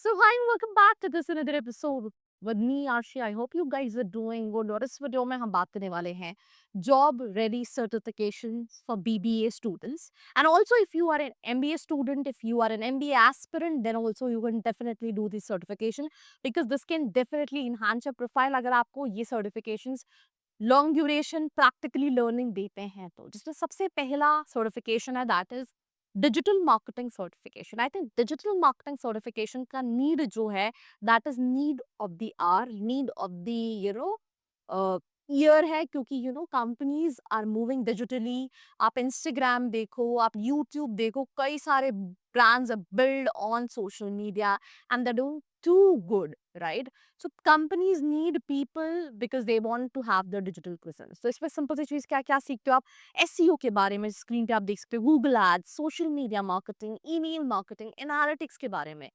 So hi and welcome back to this another episode with me Arshi. I hope you guys are doing good. और इस video में हम बात करने वाले हैं job ready certifications for BBA students. And also if you are an MBA student, if you are an MBA aspirant, then also you can definitely do this certification because this can definitely enhance your profile अगर आपको ये certifications long duration practically learning देते हैं तो जिसमें सबसे पहला certification है that is digital marketing certification. I think digital marketing certification का नीड जो है that is need of the hour, need of the you know year है, क्योंकि कंपनीज आर मूविंग डिजिटली। आप इंस्टाग्राम देखो, आप यूट्यूब देखो, कई सारे brands build on social media and they doing too good, right? So companies need people because they want to have their digital presence. तो इसमें सिंपल सी चीज क्या क्या सीखते हो आप? एसईओ के बारे में स्क्रीन पे आप देख सकते हो, Google ads, social media marketing, email marketing, analytics के बारे में।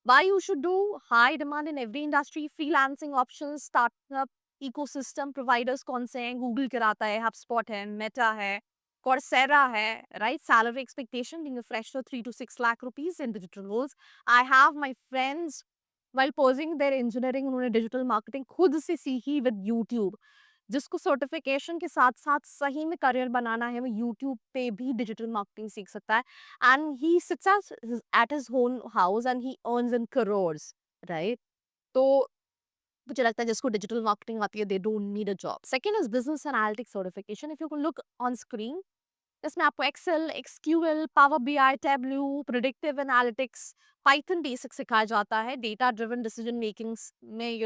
Why you should do? High demand in every industry, freelancing options, startup ecosystem providers कौन से हैं? गूगल कराता है, HubSpot है, मेटा है, Coursera है, right? Salary expectation being a fresher 3 to 6 lakh rupees in digital roles. I have my friends while pursuing their engineering उन्होंने digital marketing खुद से सीखी विद यूट्यूब। जिसको सर्टिफिकेशन के साथ साथ सही में करियर बनाना है वो यूट्यूब पे भी डिजिटल मार्केटिंग सीख सकता है। And he sits at his own house and he earns in crores, right? तो मुझे लगता है जिसको डिजिटल मार्केटिंग आती है they don't need a job. Second is business analytics certification. If you can look on screen, इसमें आपको Excel, SQL, power BI, Tableau, predictive analytics, Python basic सिखाया जाता है। डेटा ड्रिवन डिसीजन मेकिंग में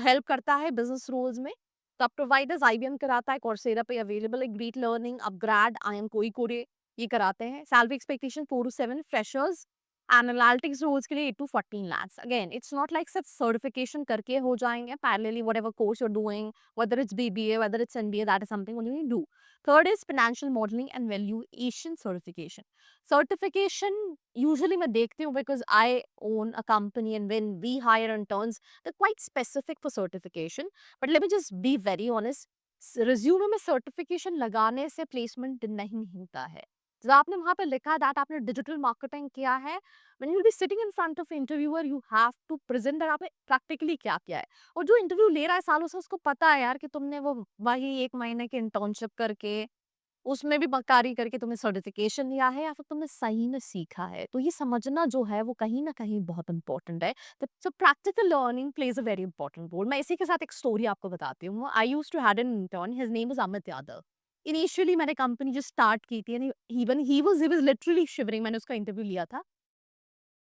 help करता है बिजनेस रोल्स में। तो प्रोवाइडर्स आईबीएम कराता है, कोर्सेरा पे अवेलेबल है। Great Learning, upGrad, I M कोई कोरे ये कराते हैं। Salary expectation 4 to 7, freshers analytics roles के लिए 8 to 14 lakhs। Again it's not like सिर्फ सर्टिफिकेशन करके हो जाएंगे। Parallelly whatever course you are doing, whether it's BBA, whether it's MBA, that is something only you do. Third is financial modeling and valuation certification. Certification usually मैं देखती हूँ because I own a company and when we hire interns, they're quite specific for certification. But let me just be very honest, resume में certification लगाने से placement नहीं होता है। जब आपने वहाँ पे लिखा दैट आपने डिजिटल मार्केटिंग किया है, when you'll be sitting in front of interviewer, you have to present that आपने प्रैक्टिकली क्या किया है। और जो इंटरव्यू ले रहा है सालों से उसको पता है यार कि तुमने वो वही 1 महीने की इंटर्नशिप करके उसमें भी बकारी करके तुमने सर्टिफिकेशन लिया है या फिर तुमने सही में सीखा है। तो ये समझना जो है वो कहीं ना कहीं बहुत इंपॉर्टेंट है। तो practical learning plays a very important role. मैं इसी के साथ एक स्टोरी आपको बताती हूँ। I use to had an intern, his name was Amit Yadav. Initially मैंने कंपनी जो स्टार्ट की थी, even he was literally shivering. मैंने उसका इंटरव्यू लिया था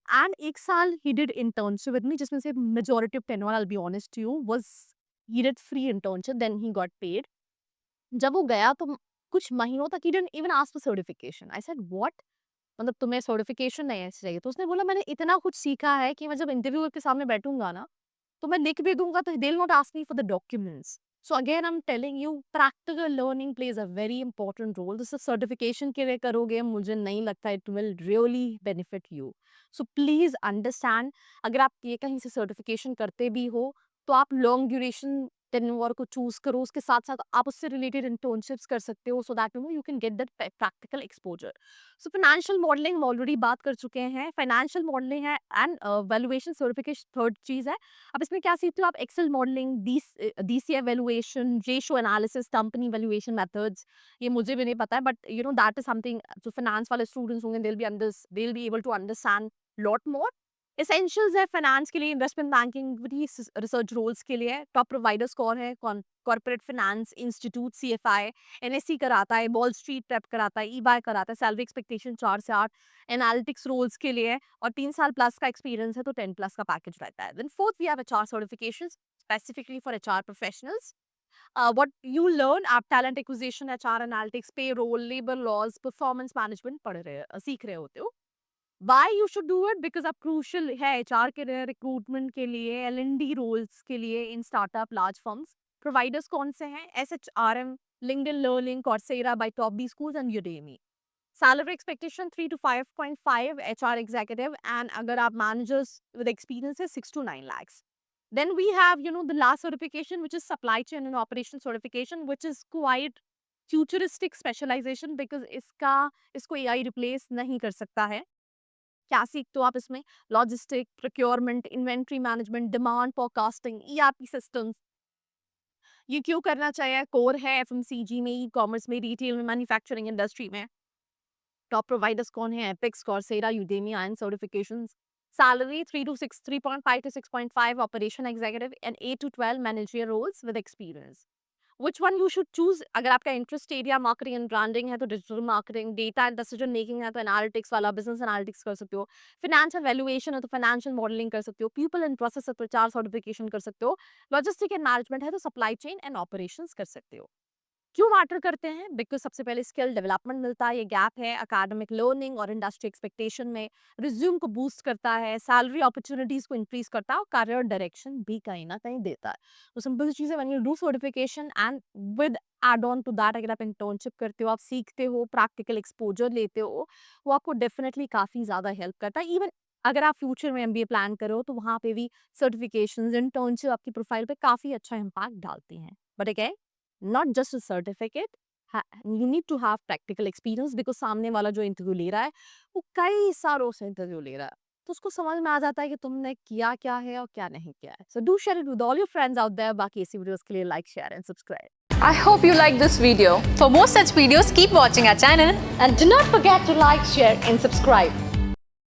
एंड 1 साल ही डिड इंटर्नशिप विद मी, जिसमें से majority of tenure, I will be honest to you, was he did free internship, then he got paid. जब वो गया तो कुछ महीनों तक ही didn't even ask for certification. I said what? मतलब तुम्हें सर्टिफिकेशन नहीं है चाहिए? तो उसने बोला मैंने इतना कुछ सीखा है कि मैं जब इंटरव्यूअर के सामने बैठूंगा ना तो मैं लिख भी दूंगा तो they will not ask me for the documents. So again I am telling you, practical learning plays a very important role. जैसे सर्टिफिकेशन के लिए करोगे मुझे नहीं लगता it will really benefit you. So please understand, अगर आप ये कहीं से सर्टिफिकेशन करते भी हो तो आप लॉन्ग ड्यूरेशन टेन्योर को चूज करो। उसके साथ साथ आप उससे रिलेटेड इंटर्नशिप्स कर सकते हो so that you can get that practical exposure. So financial modelling हम ऑलरेडी बात कर चुके हैं। फाइनेंशियल मॉडलिंग है एंड वैल्यूएशन सर्टिफिकेशन थर्ड चीज है। अब इसमें क्या सीखते हो आप? Excel modelling, DCA valuation, ratio analysis, company valuation methods. ये मुझे भी नहीं पता है बट दैट इज समथिंग जो फाइनेंस वाले स्टूडेंट्स होंगे they will be able to understand lot more. Essentials है फाइनेंस के लिए, इन्वेस्टमेंट बैंकिंग, रिसर्च रोल्स के लिए। टॉप प्रोवाइडर्स कौन है? Corporate finance institute, CFI, NSC कराता है, वॉल स्ट्रीट प्रेप कराता है, ईबाय कराता है। सैलरी एक्सपेक्टेशन 4 से 8 एनालिटिक्स रोल्स के लिए और 3 साल प्लस का एक्सपीरियंस है तो 10 प्लस का पैकेज रहता है। Then fourth we have HR certification specifically for HR professionals. What you learn, आप talent acquisition, HR analytics, pay role, labour laws, performance management पढ़ रहे सीख रहे होते हो। Why you should do it? Because आप क्रूशल है एचआर के लिए, रिक्रूटमेंट के लिए, एलएनडी रोल्स के लिए in startup large firms. Providers कौन से हैं? SHRM, LinkedIn learning, Coursera by top B schools and Udemy. Salary expectation 3 to 5.5 HR executive and अगर आप मैनेजर्स विद एक्सपीरियंस है 6 to 9 lakhs। Then we have, the last certification, which is supply chain and operation certification, which is quite futuristic specialization because इसको AI replace नहीं कर सकता है। क्या सीखते हो आप इसमें? Logistic, procurement, inventory management, demand forecasting, ERP systems. ये क्यों करना चाहिए? कोर है एफएमसीजी में, ई-कॉमर्स में, रिटेल में, मैन्युफैक्चरिंग इंडस्ट्री में। टॉप प्रोवाइडर्स कौन है? APICS, Coursera, Udemy, ion certifications. Salary 3.5 to 6.5 operation executive and 8 to 12 managerial roles with experience. Which one you should choose? अगर आपका interest area marketing and branding है तो digital marketing, data and decision making है तो analytics वाला business analytics कर सकते हो, फाइनेंशियल वैल्यूएशन है तो फाइनेंशियल मॉडलिंग कर सकते हो, पीपल एंड प्रोसेस प्रचार सर्टिफिकेशन कर सकते हो, लॉजिस्टिक एंड मैनेजमेंट है तो सप्लाई चेन एंड ऑपरेशंस कर सकते हो। क्यों मैटर करते हैं? बिकॉज सबसे पहले स्किल डेवलपमेंट मिलता है, ये गैप है एकेडमिक लर्निंग और इंडस्ट्री एक्सपेक्टेशन में, रिज्यूम को बूस्ट करता है, सैलरी अपॉर्चुनिटीज को इंक्रीज करता है और करियर डायरेक्शन भी कहीं ना कहीं देता है। तो सिंपल सी चीज़ है, when you do certification and with add on to that, अगर आप इंटर्नशिप करते हो, आप सीखते हो, प्रैक्टिकल एक्सपोजर लेते हो, वो आपको डेफिनेटली काफ़ी ज़्यादा हेल्प करता है। इवन अगर आप फ्यूचर में एमबीए प्लान करो तो वहाँ पे भी सर्टिफिकेशंस, इंटर्नशिप आपकी प्रोफाइल पे काफ़ी अच्छा इम्पैक्ट डालती हैं। But again, not just a certificate, you need to have practical experience because सामने वाला जो इंटरव्यू ले रहा है वो कई सालों से इंटरव्यू ले रहा है, तो उसको समझ में आ जाता है कि तुमने किया क्या है और क्या नहीं किया है। So do share it with all your friends out there। बाकी ऐसी वीडियोस के लिए like, share and subscribe। I hope you like this video. For more such videos, keep watching our channel. And do not forget to like, share and subscribe।